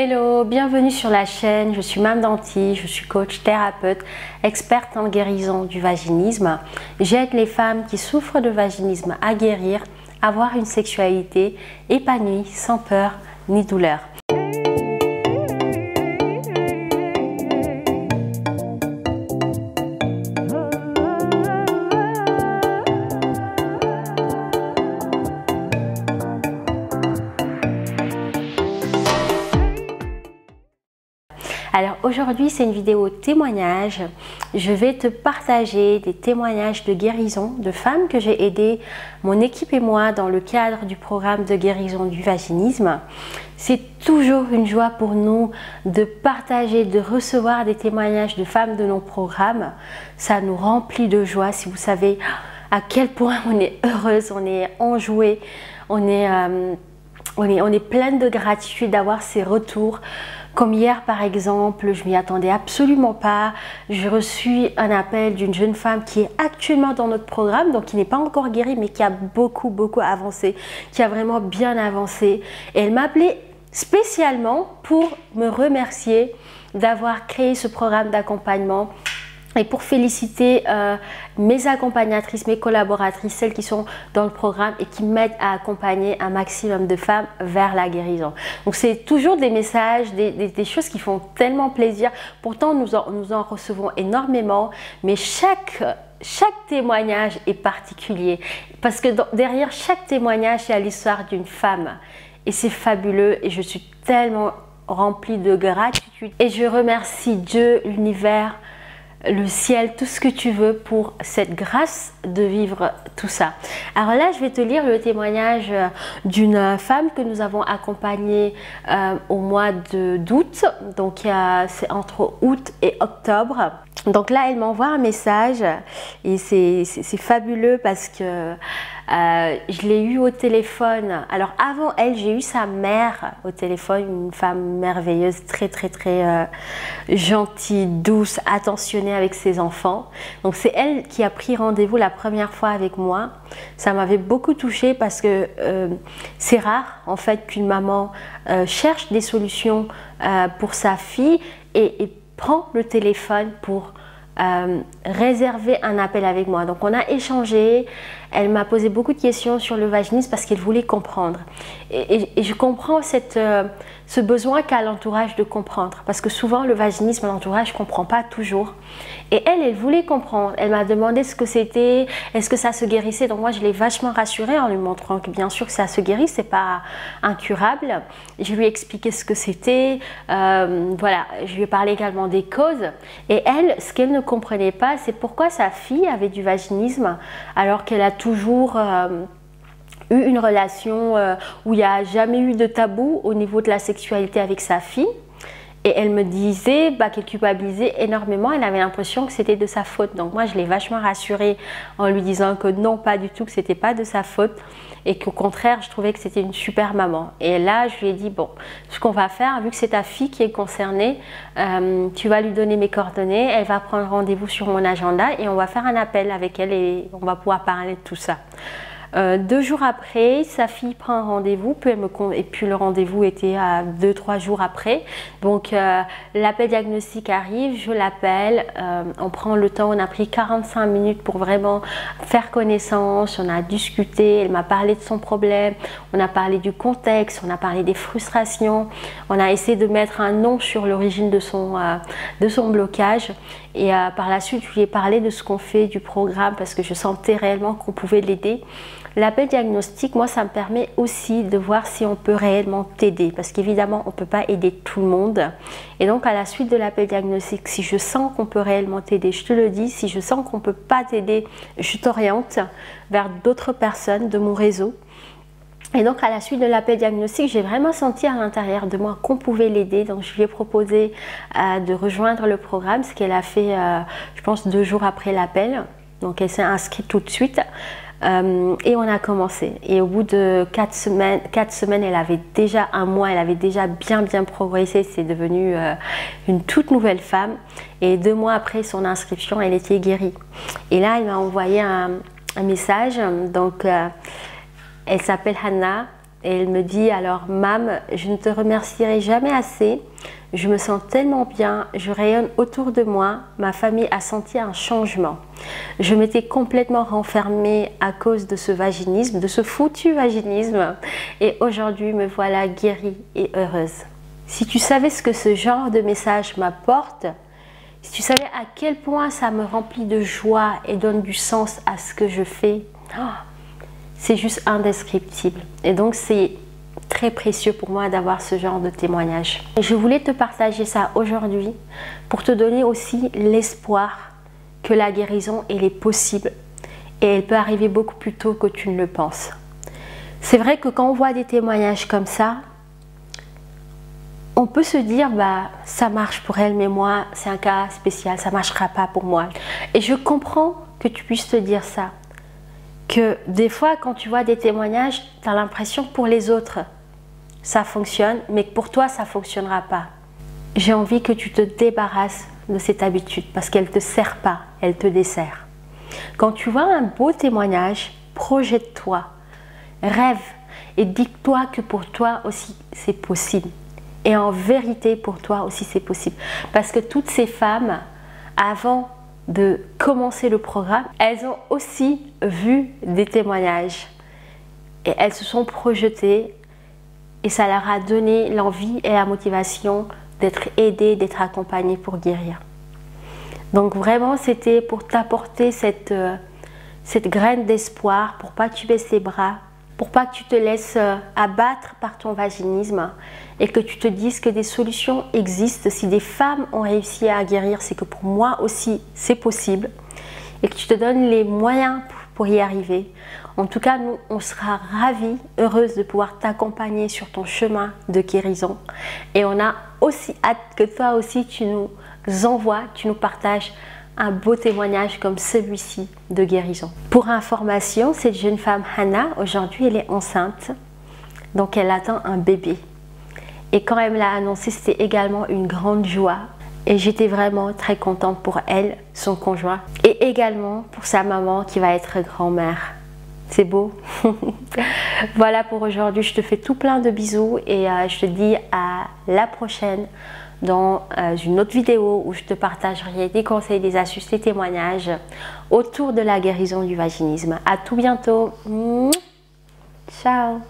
Hello, bienvenue sur la chaîne, je suis Mame Danti, je suis coach thérapeute, experte en guérison du vaginisme. J'aide les femmes qui souffrent de vaginisme à guérir, à avoir une sexualité épanouie, sans peur ni douleur. Alors aujourd'hui c'est une vidéo témoignage. Je vais te partager des témoignages de guérison de femmes que j'ai aidées, mon équipe et moi, dans le cadre du programme de guérison du vaginisme. C'est toujours une joie pour nous de partager, de recevoir des témoignages de femmes de nos programmes. Ça nous remplit de joie. Si vous savez à quel point on est heureuse, on est enjouée, on est pleine de gratitude d'avoir ces retours. Comme hier par exemple, je m'y attendais absolument pas. J'ai reçu un appel d'une jeune femme qui est actuellement dans notre programme, donc qui n'est pas encore guérie, mais qui a beaucoup avancé, qui a vraiment bien avancé. Et elle m'a appelé spécialement pour me remercier d'avoir créé ce programme d'accompagnement. Et pour féliciter mes accompagnatrices, mes collaboratrices, celles qui sont dans le programme et qui m'aident à accompagner un maximum de femmes vers la guérison. Donc c'est toujours des messages, des choses qui font tellement plaisir. Pourtant nous en recevons énormément, mais chaque témoignage est particulier. Parce que derrière chaque témoignage, il y a l'histoire d'une femme. Et c'est fabuleux et je suis tellement remplie de gratitude. Et je remercie Dieu, l'univers, le ciel, tout ce que tu veux pour cette grâce de vivre tout ça. Alors là, je vais te lire le témoignage d'une femme que nous avons accompagnée au mois d'août. Donc c'est entre août et octobre. Donc là, elle m'envoie un message et c'est fabuleux parce que je l'ai eu au téléphone. Alors avant elle, j'ai eu sa mère au téléphone, une femme merveilleuse, très gentille, douce, attentionnée avec ses enfants. Donc c'est elle qui a pris rendez-vous la première fois avec moi. Ça m'avait beaucoup touchée parce que c'est rare en fait qu'une maman cherche des solutions pour sa fille et prend le téléphone pour réserver un appel avec moi. Donc on a échangé, elle m'a posé beaucoup de questions sur le vaginisme parce qu'elle voulait comprendre. Et je comprends ce besoin qu'a l'entourage de comprendre. Parce que souvent le vaginisme, l'entourage ne comprend pas toujours. Et elle voulait comprendre. Elle m'a demandé ce que c'était, est-ce que ça se guérissait. Donc moi je l'ai vachement rassurée en lui montrant que bien sûr que ça se guérit, c'est pas incurable. Je lui ai expliqué ce que c'était. Voilà, je lui ai parlé également des causes. Et elle, ce qu'elle ne comprenait pas, c'est pourquoi sa fille avait du vaginisme alors qu'elle a toujours eu une relation où il n'y a jamais eu de tabou au niveau de la sexualité avec sa fille. Et elle me disait qu'elle culpabilisait énormément, elle avait l'impression que c'était de sa faute. Donc moi je l'ai vachement rassurée en lui disant que non, pas du tout, que c'était pas de sa faute. Et qu'au contraire, je trouvais que c'était une super maman. Et là, je lui ai dit, bon, ce qu'on va faire, vu que c'est ta fille qui est concernée, tu vas lui donner mes coordonnées, elle va prendre rendez-vous sur mon agenda et on va faire un appel avec elle et on va pouvoir parler de tout ça. 2 jours après, sa fille prend un rendez-vous, et puis le rendez-vous était à 2-3 jours après. Donc l'appel diagnostic arrive, je l'appelle, on prend le temps, on a pris 45 minutes pour vraiment faire connaissance, on a discuté, elle m'a parlé de son problème, on a parlé du contexte, on a parlé des frustrations, on a essayé de mettre un nom sur l'origine de son blocage. Et par la suite, je lui ai parlé de ce qu'on fait, du programme, parce que je sentais réellement qu'on pouvait l'aider. L'appel diagnostic, moi, ça me permet aussi de voir si on peut réellement t'aider. Parce qu'évidemment, on ne peut pas aider tout le monde. Et donc, à la suite de l'appel diagnostic, si je sens qu'on peut réellement t'aider, je te le dis. Si je sens qu'on ne peut pas t'aider, je t'oriente vers d'autres personnes de mon réseau. Et donc à la suite de l'appel diagnostic, j'ai vraiment senti à l'intérieur de moi qu'on pouvait l'aider. Donc je lui ai proposé de rejoindre le programme, ce qu'elle a fait, je pense, 2 jours après l'appel. Donc elle s'est inscrite tout de suite. Et on a commencé. Et au bout de 4 semaines, elle avait déjà 1 mois, elle avait déjà bien progressé. C'est devenu une toute nouvelle femme. Et 2 mois après son inscription, elle était guérie. Et là, elle m'a envoyé un message. Donc elle s'appelle Hannah. Et elle me dit, alors Mam, je ne te remercierai jamais assez. Je me sens tellement bien, je rayonne autour de moi. Ma famille a senti un changement. Je m'étais complètement renfermée à cause de ce vaginisme, de ce foutu vaginisme. Et aujourd'hui, me voilà guérie et heureuse. Si tu savais ce que ce genre de message m'apporte, si tu savais à quel point ça me remplit de joie et donne du sens à ce que je fais, c'est juste indescriptible. Et donc, c'est très précieux pour moi d'avoir ce genre de témoignage. Et je voulais te partager ça aujourd'hui pour te donner aussi l'espoir que la guérison, elle est possible et elle peut arriver beaucoup plus tôt que tu ne le penses. C'est vrai que quand on voit des témoignages comme ça, on peut se dire, bah, ça marche pour elle, mais moi, c'est un cas spécial, ça ne marchera pas pour moi. Et je comprends que tu puisses te dire ça. Que des fois, quand tu vois des témoignages, tu as l'impression que pour les autres, ça fonctionne, mais que pour toi, ça ne fonctionnera pas. J'ai envie que tu te débarrasses de cette habitude parce qu'elle ne te sert pas, elle te dessert. Quand tu vois un beau témoignage, projette-toi, rêve et dis-toi que pour toi aussi, c'est possible. Et en vérité, pour toi aussi, c'est possible. Parce que toutes ces femmes, avant de commencer le programme, elles ont aussi vu des témoignages. Et elles se sont projetées et ça leur a donné l'envie et la motivation d'être aidées, d'être accompagnées pour guérir. Donc vraiment, c'était pour t'apporter cette graine d'espoir, pour pas que tu baisses les bras, pour pas que tu te laisses abattre par ton vaginisme et que tu te dises que des solutions existent. Si des femmes ont réussi à guérir, c'est que pour moi aussi, c'est possible et que tu te donnes les moyens pour y arriver. En tout cas, nous, on sera ravis, heureuses de pouvoir t'accompagner sur ton chemin de guérison. Et on a aussi hâte que toi aussi, tu nous envoies, tu nous partages un beau témoignage comme celui-ci de guérison. Pour information, cette jeune femme Hannah, aujourd'hui, elle est enceinte. Donc, elle attend un bébé. Et quand elle me l'a annoncé, c'était également une grande joie. Et j'étais vraiment très contente pour elle, son conjoint. Et également pour sa maman qui va être grand-mère. C'est beau. Voilà pour aujourd'hui. Je te fais tout plein de bisous. Et je te dis à la prochaine dans une autre vidéo où je te partagerai des conseils, des astuces, des témoignages autour de la guérison du vaginisme. À tout bientôt. Ciao.